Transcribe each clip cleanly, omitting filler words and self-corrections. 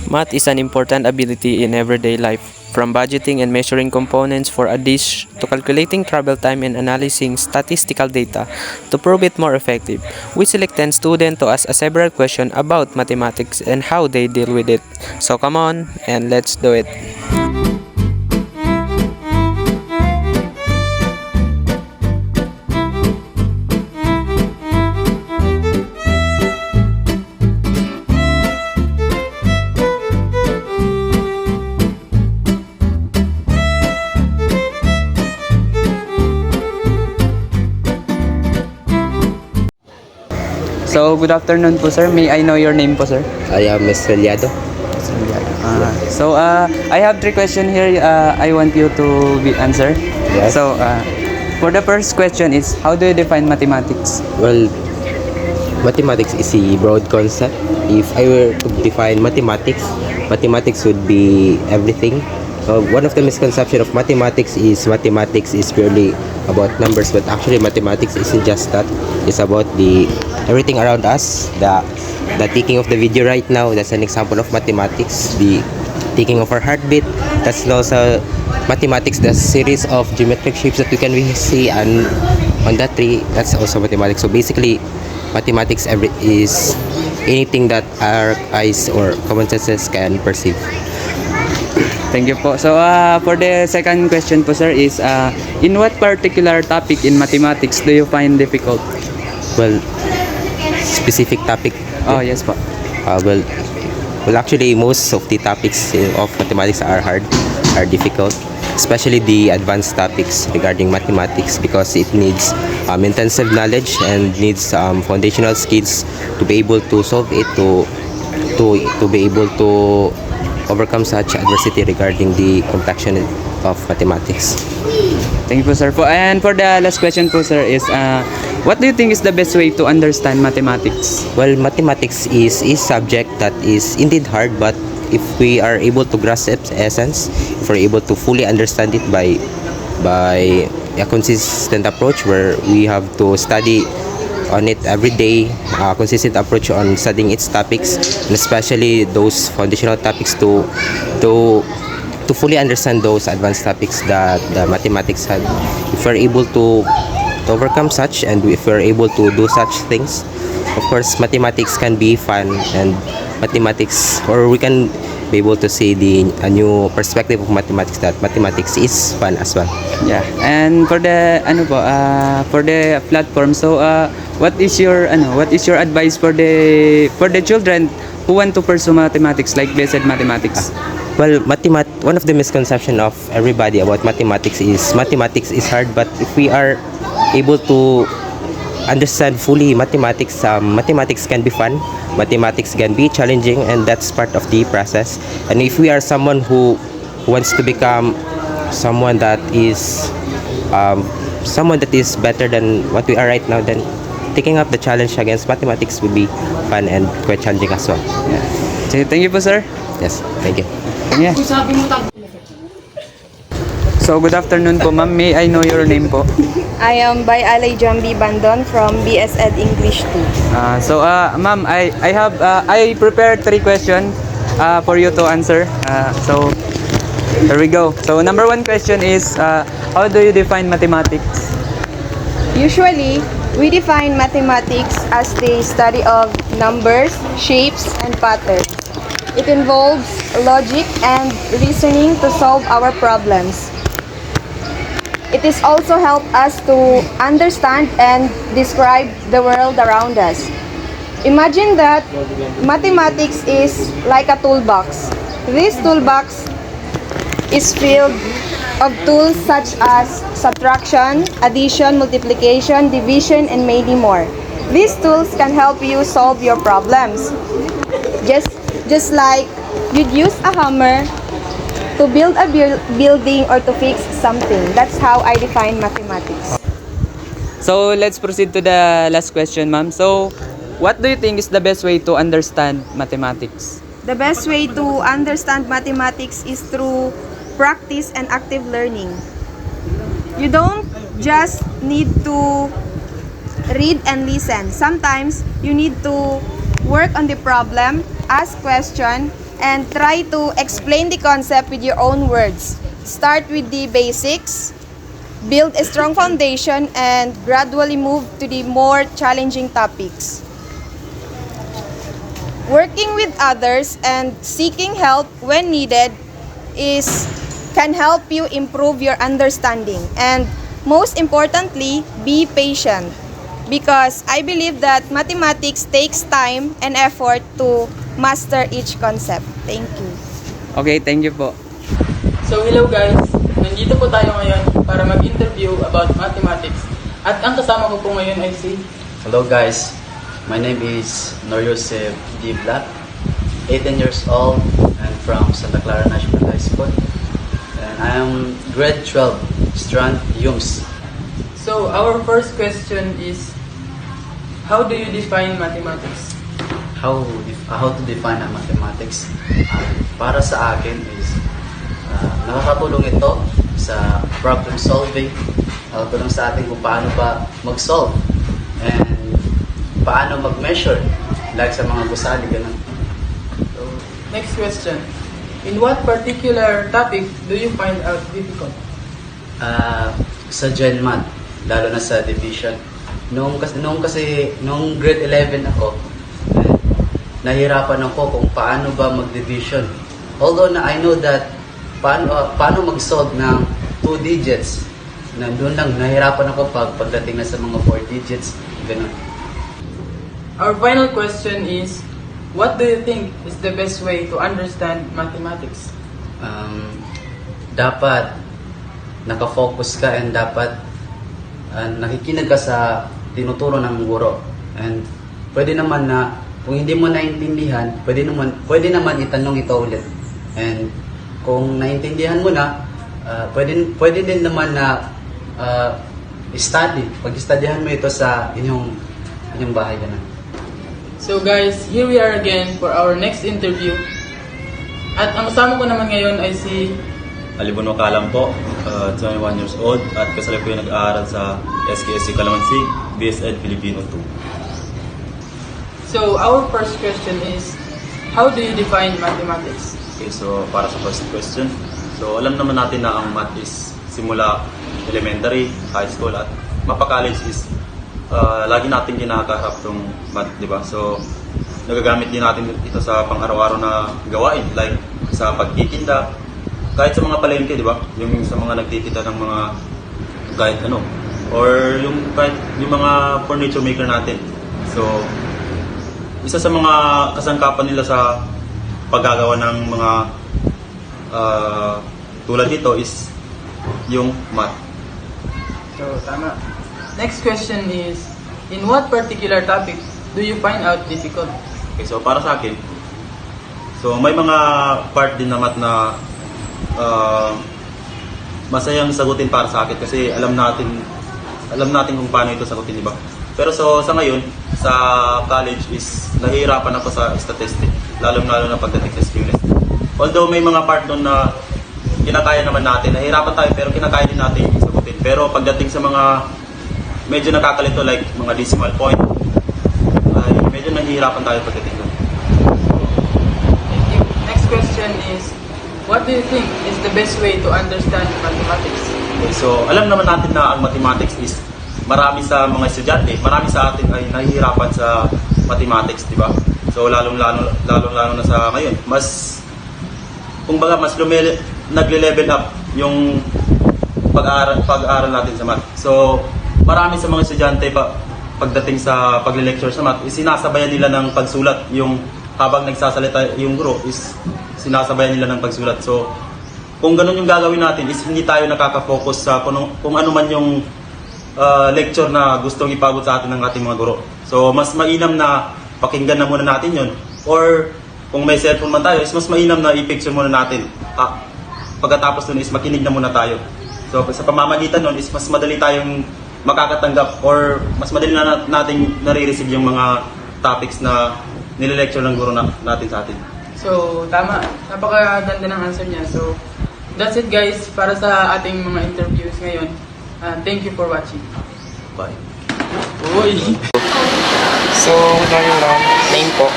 Math is an important ability in everyday life, from budgeting and measuring components for a dish to calculating travel time and analyzing statistical data to prove it more effective. We select 10 students to ask a several questions about mathematics and how they deal with it. So come on and let's do it. So, good afternoon po sir. May I know your name po sir? I am Mr. Liado. I have three questions here. I want you to answer. Yes. So, for the first question is, how do you define mathematics? Well, mathematics is a broad concept. If I were to define mathematics, mathematics would be everything. One of the misconceptions of mathematics is purely about numbers, but actually mathematics isn't just that. It's about the everything around us. The ticking of the video right now, that's an example of mathematics. The ticking of our heartbeat, that's also mathematics. The series of geometric shapes that we can see and on that tree, that's also mathematics. So basically, mathematics is anything that our eyes or common senses can perceive. Thank you po. So, for the second question po sir is, in what particular topic in mathematics do you find difficult? Well, specific topic. Oh, yes po. Well, actually, most of the topics of mathematics are difficult, especially the advanced topics regarding mathematics, because it needs intensive knowledge and needs foundational skills to be able to solve it, to be able to overcome such adversity regarding the complexion of mathematics. Thank you po sir. And for the last question po sir is, what do you think is the best way to understand mathematics? Well, mathematics is a subject that is indeed hard, but if we are able to grasp its essence, if we're able to fully understand it by a consistent approach where we have to study on it every day, consistent approach on studying its topics, and especially those foundational topics to fully understand those advanced topics that the mathematics had. If we're able to overcome such, and if we're able to do such things, of course mathematics can be fun, and mathematics, or we can be able to see a new perspective of mathematics, that mathematics is fun as well. Yeah. And for the for the platform, so what is your advice for the children who want to pursue mathematics, like basic mathematics? Well, one of the misconceptions of everybody about mathematics is hard, but if we are able to understand fully mathematics, mathematics can be fun, mathematics can be challenging, and that's part of the process. And if we are someone who wants to become someone that is better than what we are right now, then taking up the challenge against mathematics would be fun and quite challenging as well. Yeah. So, thank you po sir. Yes, thank you. Yeah. So, good afternoon po ma'am. May I know your name po? I am by Alay Jambi Bandon from BSED English 2. So, ma'am, I prepared three questions for you to answer. So, here we go. So, number one question is, how do you define mathematics? Usually, we define mathematics as the study of numbers, shapes, and patterns. It involves logic and reasoning to solve our problems. It is also help us to understand and describe the world around us. Imagine that mathematics is like a toolbox. This toolbox is filled of tools such as subtraction, addition, multiplication, division, and many more. These tools can help you solve your problems. Just like you'd use a hammer to build a building or to fix something. That's how I define mathematics. So, let's proceed to the last question, ma'am. So, what do you think is the best way to understand mathematics? The best way to understand mathematics is through practice and active learning. You don't just need to read and listen. Sometimes you need to work on the problem, ask questions, and try to explain the concept with your own words. Start with the basics, build a strong foundation, and gradually move to the more challenging topics. Working with others and seeking help when needed can help you improve your understanding. And most importantly, be patient, because I believe that mathematics takes time and effort to master each concept. Thank you. Okay, thank you po. So hello guys, nandito po tayo ngayon para mag-interview about mathematics. At ang kasama ko po ngayon ay si... Hello guys, my name is Noryosef D. Black, 18 years old and from Santa Clara National High School. And I am grade 12, Strand Yums. So our first question is, how do you define mathematics? How to define ang mathematics? Para sa akin is nakakatulong ito sa problem solving. Nakakatulong sa atin kung paano ba mag-solve and paano mag-measure like sa mga gusali, ganun. So, next question. In what particular topic do you find out difficult? Sa Gen Math, lalo na sa division. Nung grade 11 ako, nahirapan ako kung paano ba mag-division. Although na I know that paano mag-solve ng 2 digits, doon lang nahirapan ako pagdating na sa mga 4 digits, ganun. Our final question is, what do you think is the best way to understand mathematics? Dapat nakafocus ka and dapat nakikinig ka sa tinuturo ng guro. And pwede naman na kung hindi mo naintindihan, pwede naman itanong ito ulit. And kung naintindihan mo na, pwede din naman na pag-studyhan mo ito sa inyong bahay ganun. So guys, here we are again for our next interview. At ang kasama ko naman ngayon ay si... Alibuno Kalam po, 21 years old at kasali ko yung nag-aaral sa SKSU Calamansi, BSEd Filipino 2. So our first question is, how do you define mathematics? Okay, so para sa first question, so alam naman natin na ang math is simula elementary, high school at mapa-college is lagi natin kinakaharap tong math, di ba? So nagagamit din natin ito sa pang-araw-araw na gawain like sa pagtitinda, kahit sa mga palengke, di ba? Yung sa mga nagtitinda ng mga kahit ano, or kahit yung mga furniture maker natin. So isa sa mga kasangkapan nila sa paggagawa ng mga tulad dito is yung math. So tama. Next question is, in what particular topic do you find out difficult? Okay, so para sa akin, so may mga part din na math na masayang sagutin para sa akin kasi alam natin kung paano ito sagutin, di ba? Pero so sa ngayon, sa college is nahihirapan ako sa statistics, lalo na pagdating sa skewness. Although may mga part doon na kinakaya naman natin, nahihirapan tayo pero kinakaya din natin sagutin. Pero pagdating sa mga medyo nakakalito like mga decimal point, ay medyo nahihirapan tayo pagdating doon. Thank you. Next question is, what do you think is the best way to understand mathematics? Okay, so alam naman natin na ang mathematics is marami sa mga estudyante, marami sa atin ay nahihirapan sa mathematics, di ba? So lalong na sa ngayon, mas nagle-level up yung pag-aaral natin sa math. So marami sa mga estudyante pagdating sa pagle-lecture sa math, sinasabayan nila ng pagsulat. Yung habang nagsasalita yung guro is sinasabayan nila ng pagsulat. So kung ganun yung gagawin natin is hindi tayo nakaka-focus sa kung ano man yung lecture na gustong ipagod sa atin ng ating mga guro. So mas mainam na pakinggan na muna natin yon, or kung may cellphone man tayo is mas mainam na i-picture muna natin. Pagkatapos nun is makinig na muna tayo. So sa pamamagitan nun is mas madali tayong makakatanggap or mas madali na nating nare-receive yung mga topics na nile-lecture ng guro natin sa atin. So tama, napakaganda ng answer niya. So that's it guys para sa ating mga interviews ngayon. Thank you for watching. Bye. Uy! So, ano yung name po?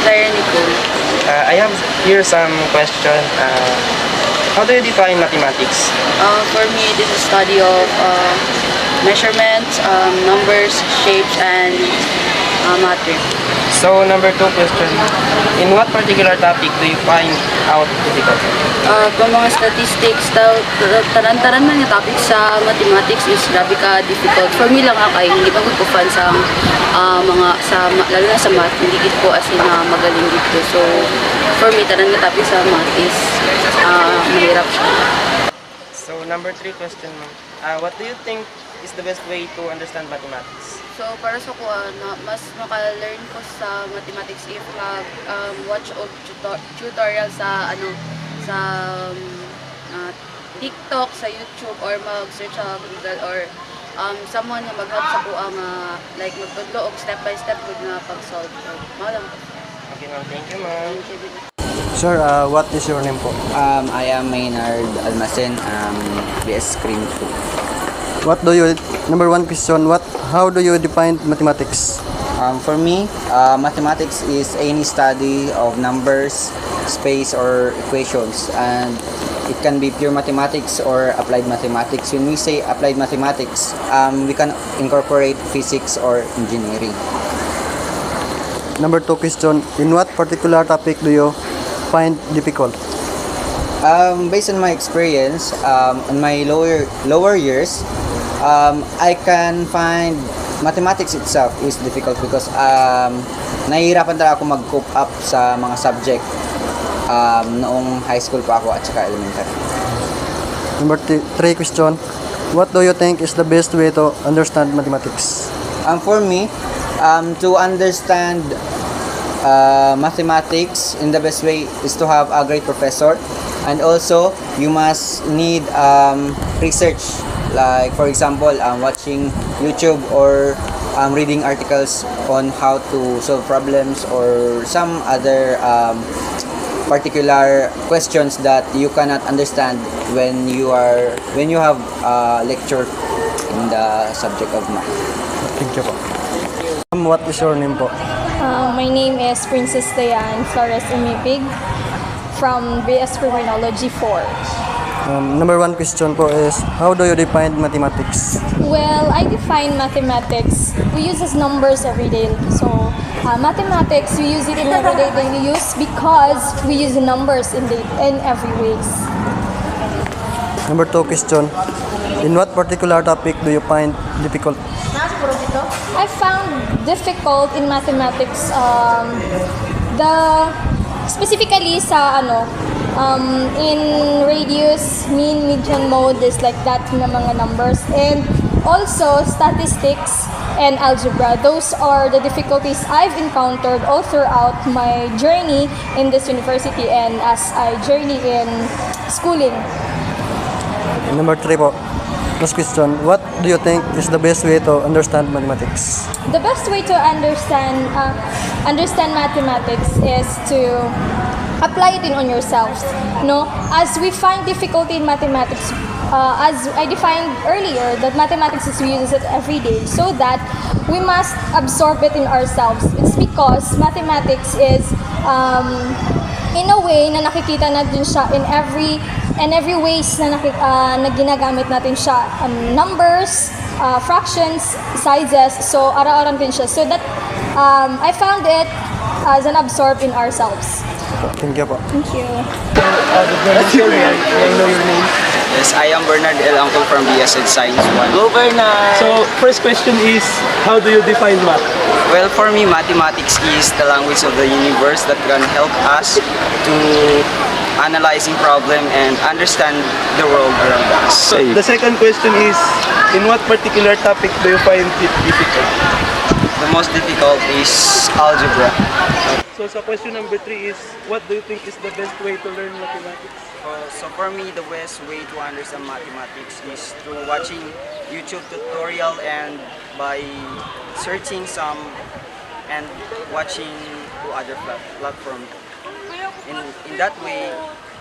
Claire Nicole. I have here some question. How do you define mathematics? For me, it is a study of measurements, numbers, shapes, and matter. So, number 2 question. In what particular topic do you find out difficult? Kung mga statistics, taran-taran man yung topic sa mathematics is grabe ka difficult. For me lang kay hindi pa ko fan sa lalo na sa math, hindi gid ko as in magaling dito. So, for me, taran nga topic sa math is mahirap siya. So, number 3 question, ma'am. What do you think is the best way to understand mathematics? So, para sa kuha, mas maka-learn ko sa mathematics if watch og tutorial sa TikTok, sa YouTube, or mag-search sa Google, or someone na mag-help sa kuha like magtudlo og step by step good nga pag-solve. So, malam po. Okay, ma'am. Thank you, ma'am. Sir, what is your name po? I am Maynard Almacen, BS Screen 2. Number 1 question, how do you define mathematics? For me, mathematics is any study of numbers, space, or equations, and it can be pure mathematics or applied mathematics. When we say applied mathematics, we can incorporate physics or engineering. Number 2 question, in what particular topic do you find difficult? Based on my experience, in my lower years, I can find mathematics itself is difficult because nahihirapan talaga ako mag-cope up sa mga subject noong high school pa ako at saka elementary. Number 3 question, what do you think is the best way to understand mathematics? For me, to understand mathematics in the best way is to have a great professor, and also you must need research, like for example watching YouTube or reading articles on how to solve problems or some other particular questions that you cannot understand when you have a lecture in the subject of math. Thank you po. What is your name po? My name is Princess Dayan Flores Umipig from BS Criminology 4. Number 1 question po is, how do you define mathematics? Well, I define mathematics. We use as numbers every day. So, mathematics, we use it in everyday daily use because we use numbers in every ways. Number 2 question, in what particular topic do you find difficult? I found difficult in mathematics specifically sa in radius, mean, median, mode, is like that na mga numbers, and also statistics and algebra. Those are the difficulties I've encountered all throughout my journey in this university and as I journey in schooling. Number 3 po, last question, what do you think is the best way to understand mathematics? The best way to understand mathematics is to apply it on yourselves. No, as we find difficulty in mathematics, as I defined earlier, that mathematics is we use it every day, so that we must absorb it in ourselves. It's because mathematics is in a way na nakikita natin siya in every ways na ginagamit natin siya, numbers, fractions, sizes, so araw-araw din siya, so that I found it as an absorb in ourselves. Thank you po. Thank you. What's your name? May I know your name? Yes, I am Bernard L. Uncle from BS Science 1. Go, Bernard! So, first question is, how do you define math? Well, for me, mathematics is the language of the universe that can help us to analyzing problem and understand the world around us. So, the second question is, in what particular topic do you find it difficult? The most difficult is algebra. So, sa question number 3 is, what do you think is the best way to learn mathematics? So for me, the best way to understand mathematics is through watching YouTube tutorial and by searching some and watching to other platforms. In that way,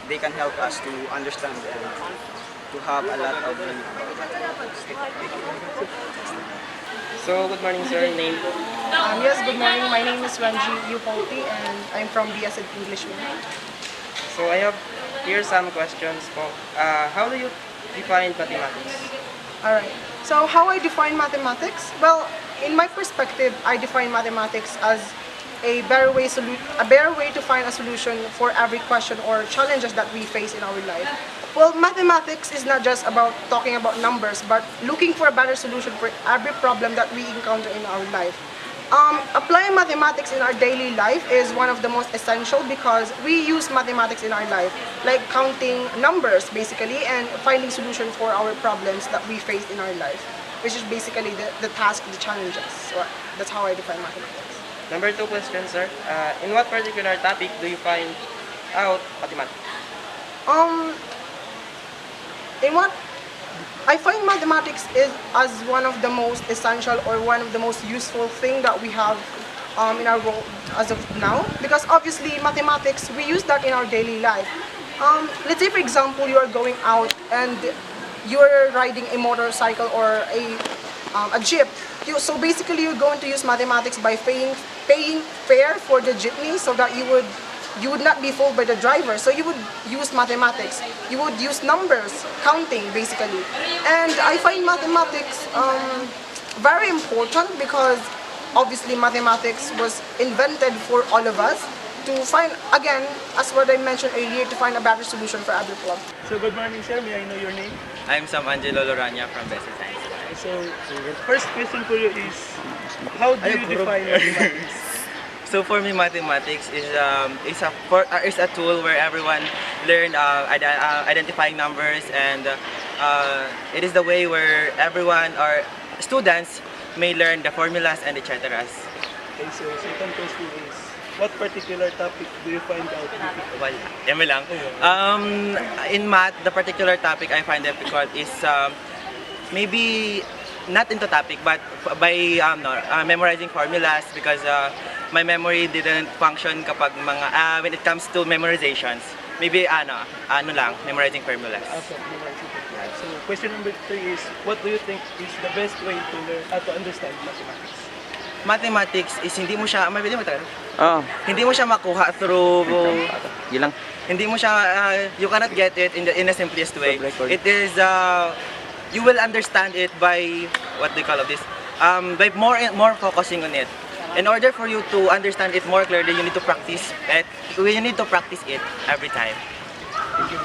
they can help us to understand and to have a lot of learning about mathematics. So, So, good morning, sir. Name? Yes, good morning. My name is Ranji Upolti and I'm from BS English 1. So, I have here some questions po. How do you define mathematics? Alright. So how I define mathematics? Well, in my perspective, I define mathematics as a better way to find a solution for every question or challenges that we face in our life. Well, mathematics is not just about talking about numbers, but looking for a better solution for every problem that we encounter in our life. Applying mathematics in our daily life is one of the most essential because we use mathematics in our life, like counting numbers basically and finding solutions for our problems that we face in our life, which is basically the task, the challenges. So that's how I define mathematics. Number 2 question, sir. In what particular topic do you find out mathematics? In what I find mathematics is as one of the most essential or one of the most useful thing that we have in our world as of now, because obviously mathematics, we use that in our daily life. Let's say for example you are going out and you're riding a motorcycle or a jeep. So basically you're going to use mathematics by paying fare for the jeepney so that you would not be fooled by the driver. So you would use mathematics. You would use numbers, counting basically. And I find mathematics very important because obviously mathematics was invented for all of us to find, again, as what I mentioned earlier, to find a better solution for every problem. So good morning, sir. May I know your name? I'm Sam Angelo Lorania from Besa Science. So first question for you is, how do you define mathematics? So for me, mathematics is a tool where everyone learn identifying numbers, and it is the way where everyone or students may learn the formulas and etc. Okay, so second question is, what particular topic do you find out difficult? Well, yan lang. In math, the particular topic I find difficult is maybe not into topic, but by memorizing formulas, because my memory didn't function kapag when it comes to memorizations. Maybe lang, memorizing formulas. Okay, memorizing formulas. So question number 3 is, what do you think is the best way to learn to understand mathematics? Mathematics is hindi mo siya hindi mo siya makuha through hindi mo siya you cannot get it in the simplest way. It is you will understand it by what they call this by more focusing on it. In order for you to understand it more clearly, you need to practice it. You need to practice it every time. Thank you.